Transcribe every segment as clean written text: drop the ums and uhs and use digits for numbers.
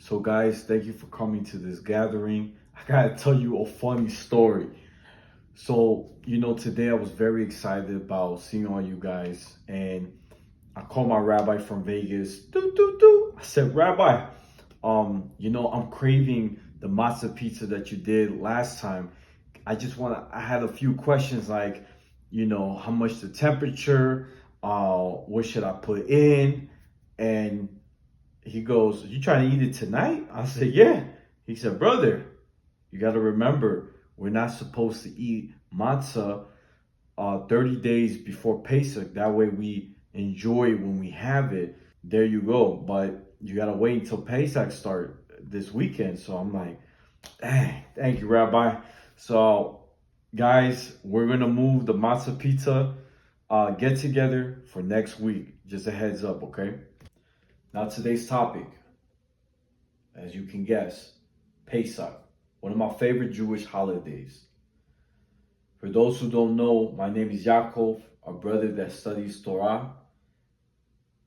So guys, thank you for coming to this gathering. I gotta tell you a funny story. So, today I was very excited about seeing all you guys, and I called my rabbi from Vegas. Doo, doo, doo. I said, Rabbi, I'm craving the matzo pizza that you did last time. I had a few questions like, how much the temperature, what should I put in? And he goes, you trying to eat it tonight? I said, yeah. He said, brother, you got to remember, we're not supposed to eat matzah 30 days before Pesach. That way we enjoy it when we have it. There you go. But you got to wait until Pesach start this weekend. So I'm like, dang, thank you, Rabbi. So, guys, we're going to move the matzah pizza get together for next week. Just a heads up, okay? Now, today's topic, as you can guess, Pesach, one of my favorite Jewish holidays. For those who don't know, my name is Yaakov, a brother that studies Torah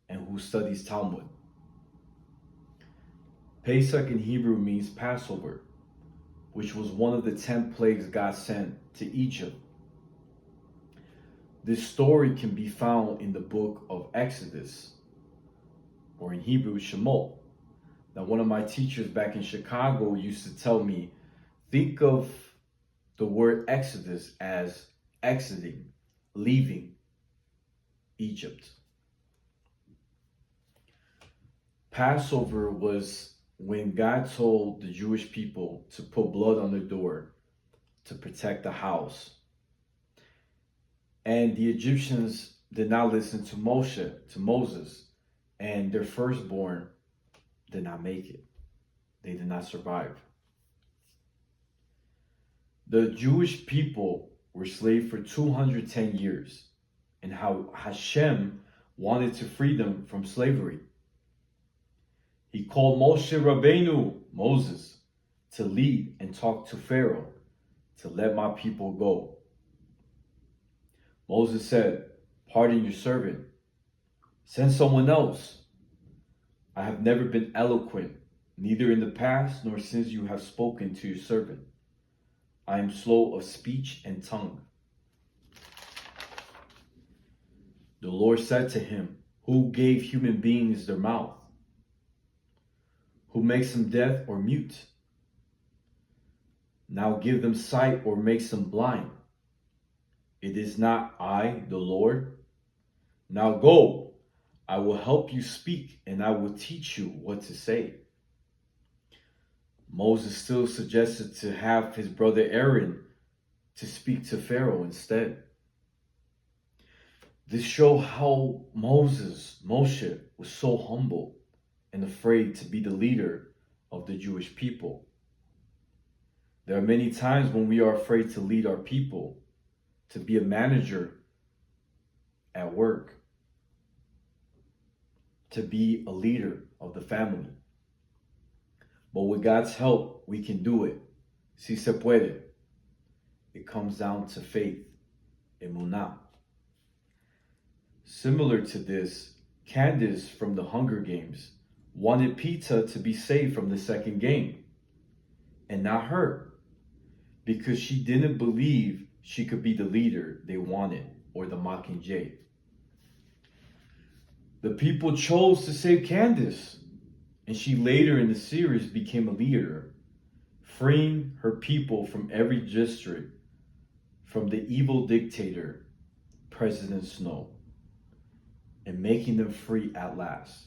and who studies Talmud. Pesach in Hebrew means Passover, which was one of the 10 plagues God sent to Egypt. This story can be found in the book of Exodus, or in Hebrew, Shemot. Now, one of my teachers back in Chicago used to tell me, think of the word Exodus as exiting, leaving Egypt. Passover was when God told the Jewish people to put blood on their door to protect the house. And the Egyptians did not listen to Moses, and their firstborn did not make it. They did not survive. The Jewish people were slaves for 210 years, and how Hashem wanted to free them from slavery. He called Moshe Rabbeinu, Moses, to lead and talk to Pharaoh to let my people go. Moses said, pardon your servant. Send someone else. I have never been eloquent, neither in the past nor since you have spoken to your servant. I am slow of speech and tongue. The Lord said to him, who gave human beings their mouth? Who makes them deaf or mute? Now give them sight or makes them blind. It is not I, the Lord. Now go, I will help you speak, and I will teach you what to say. Moses still suggested to have his brother Aaron to speak to Pharaoh instead. This shows how Moshe, was so humble and afraid to be the leader of the Jewish people. There are many times when we are afraid to lead our people, to be a manager at work, to be a leader of the family. But with God's help, we can do it. Si se puede. It comes down to faith, emunah. Similar to this, Candace from the Hunger Games wanted Peeta to be saved from the second game, and not her, because she didn't believe she could be the leader they wanted, or the Mockingjay. The people chose to save Candace, and she later in the series became a leader, freeing her people from every district from the evil dictator, President Snow, and making them free at last.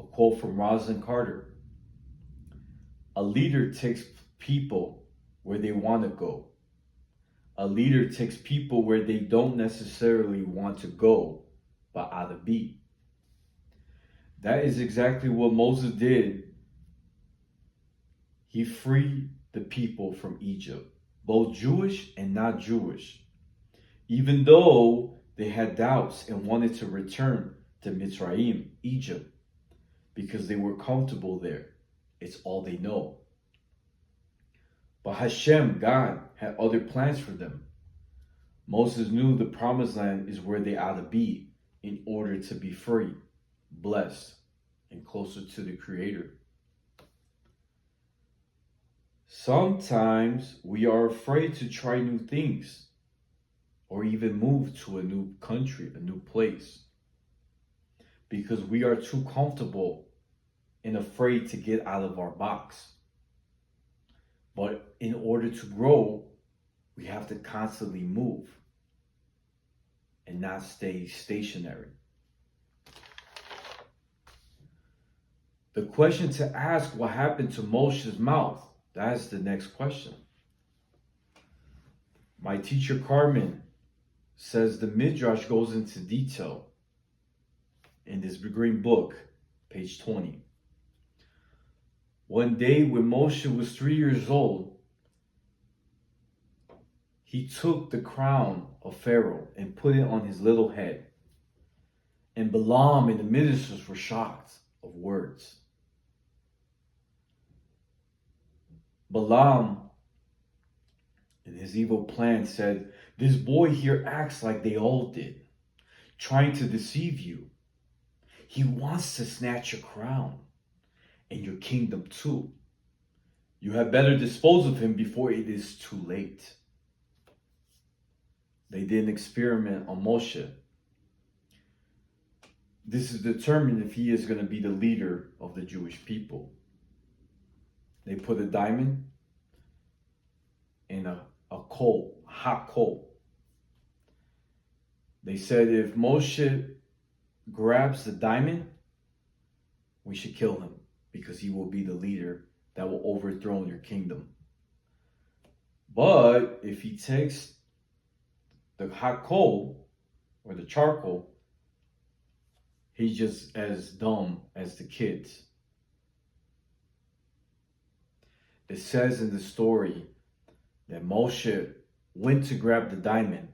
A quote from Rosalind Carter: a leader takes people where they want to go. A leader takes people where they don't necessarily want to go, but ought to be. That is exactly what Moses did. He freed the people from Egypt, both Jewish and not Jewish, even though they had doubts and wanted to return to Mitzrayim, Egypt, because they were comfortable there. It's all they know. But Hashem, God, had other plans for them. Moses knew the promised land is where they ought to be in order to be free, blessed, and closer to the Creator. Sometimes we are afraid to try new things or even move to a new country, a new place, because we are too comfortable and afraid to get out of our box. But in order to grow, we have to constantly move and not stay stationary. The question to ask, what happened to Moshe's mouth? That's the next question. My teacher Carmen says the Midrash goes into detail in this green book, page 20. One day when Moshe was 3 years old, he took the crown of Pharaoh and put it on his little head. And Balaam and the ministers were shocked of words. Balaam, in his evil plan, said, "This boy here acts like they all did, trying to deceive you. He wants to snatch your crown and your kingdom too. You had better dispose of him before it is too late." They did an experiment on Moshe. This is determined if he is going to be the leader of the Jewish people. They put a diamond in a coal, a hot coal. They said if Moshe grabs the diamond, we should kill him because he will be the leader that will overthrow your kingdom. But if he takes the hot coal or the charcoal, he's just as dumb as the kids. It says in the story that Moshe went to grab the diamond,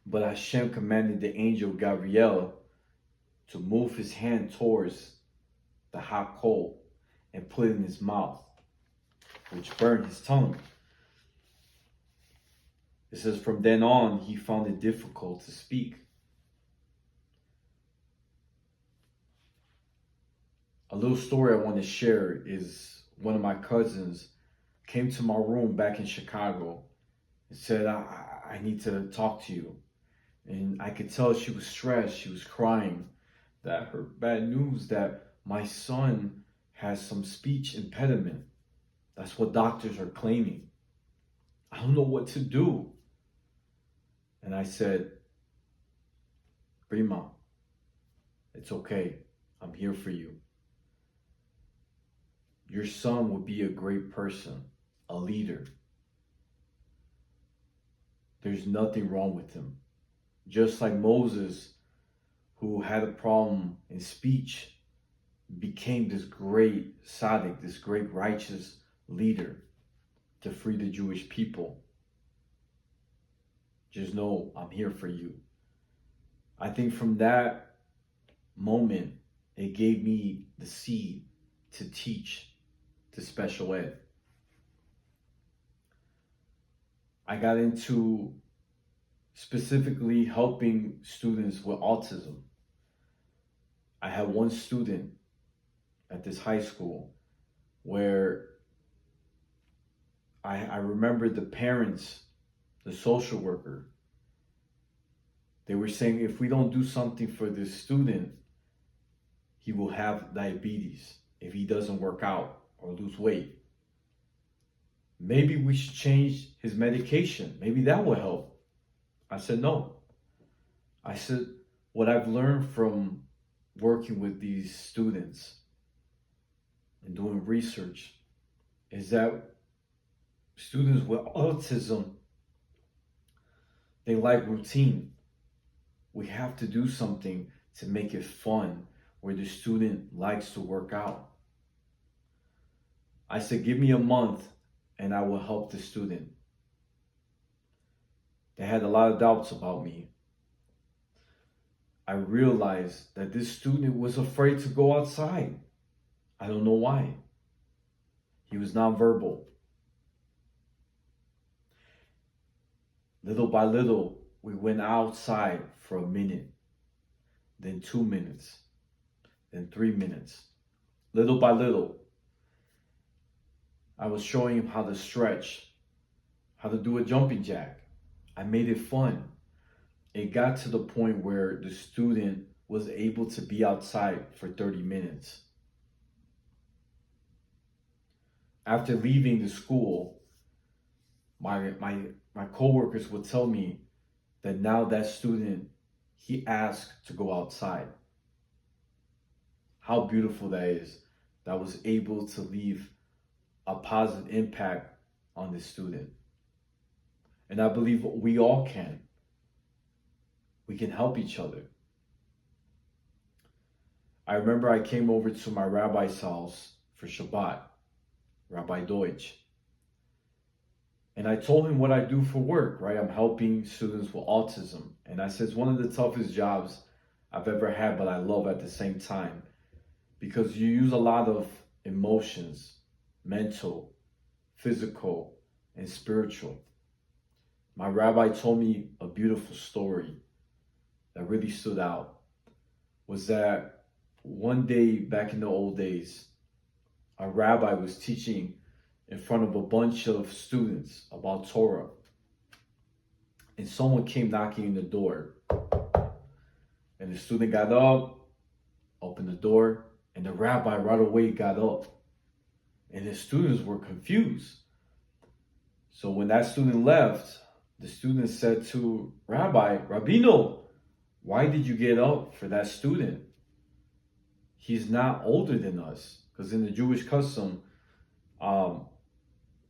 but Hashem commanded the angel Gabriel to move his hand towards the hot coal and put it in his mouth, which burned his tongue. It says from then on, he found it difficult to speak. A little story I want to share is one of my cousins came to my room back in Chicago and said, I need to talk to you. And I could tell she was stressed. She was crying that her bad news that my son has some speech impediment. That's what doctors are claiming. I don't know what to do. And I said, Prima, it's okay. I'm here for you. Your son will be a great person, a leader. There's nothing wrong with him. Just like Moses, who had a problem in speech, became this great tzaddik, this great righteous leader to free the Jewish people. Just know I'm here for you. I think from that moment, it gave me the seed to teach to special ed. I got into specifically helping students with autism. I had one student at this high school where I remember the parents, the social worker, they were saying if we don't do something for this student, he will have diabetes if he doesn't work out or lose weight. Maybe we should change his medication. Maybe that will help. I said, no. I said, what I've learned from working with these students and doing research is that students with autism, they like routine. We have to do something to make it fun where the student likes to work out. I said, give me a month and I will help the student. They had a lot of doubts about me. I realized that this student was afraid to go outside. I don't know why. He was nonverbal. Little by little, we went outside for a minute, then 2 minutes, then 3 minutes. Little by little, I was showing him how to stretch, how to do a jumping jack. I made it fun. It got to the point where the student was able to be outside for 30 minutes. After leaving the school, my coworkers would tell me that now that student, he asked to go outside. How beautiful that is. That was able to leave a positive impact on the student. And I believe we all can. We can help each other. I remember I came over to my rabbi's house for Shabbat, Rabbi Deutsch. And I told him what I do for work, right? I'm helping students with autism. And I said, it's one of the toughest jobs I've ever had, but I love at the same time. Because you use a lot of emotions, mental, physical, and spiritual. My rabbi told me a beautiful story that really stood out. Was that one day back in the old days, a rabbi was teaching in front of a bunch of students about Torah. And someone came knocking on the door. And the student got up, opened the door, and the rabbi right away got up. And the students were confused. So when that student left, the student said to Rabbi, Rabino, why did you get up for that student? He's not older than us. Because in the Jewish custom, out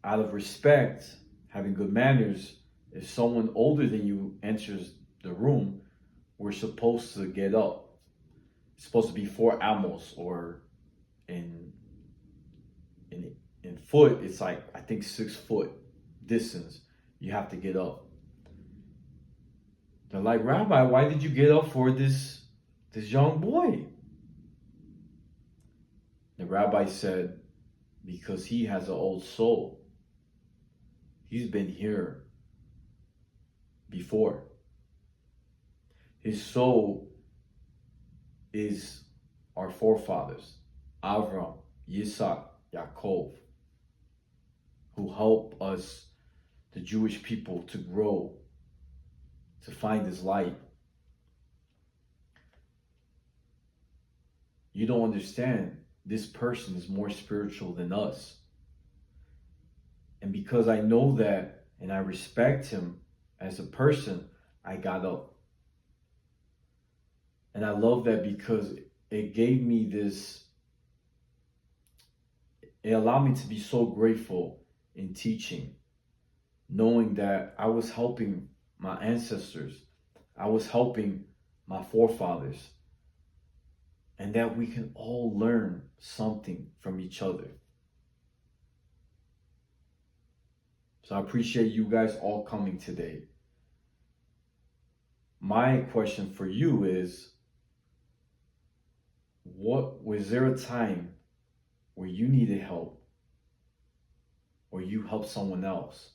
of respect, having good manners, if someone older than you enters the room, we're supposed to get up. It's supposed to be 4 amos, or in foot, it's like, I think 6 foot distance, you have to get up. They're like, Rabbi, why did you get up for this young boy? The rabbi said, because he has an old soul. He's been here before. His soul is our forefathers, Avram, Yitzhak, Yaakov, who help us, the Jewish people, to grow, to find His light. You don't understand, this person is more spiritual than us. And because I know that and I respect him as a person, I got up. And I love that because it gave me this, it allowed me to be so grateful in teaching, knowing that I was helping my ancestors, I was helping my forefathers, and that we can all learn something from each other. So I appreciate you guys all coming today. My question for you is, was there a time where you needed help or you helped someone else?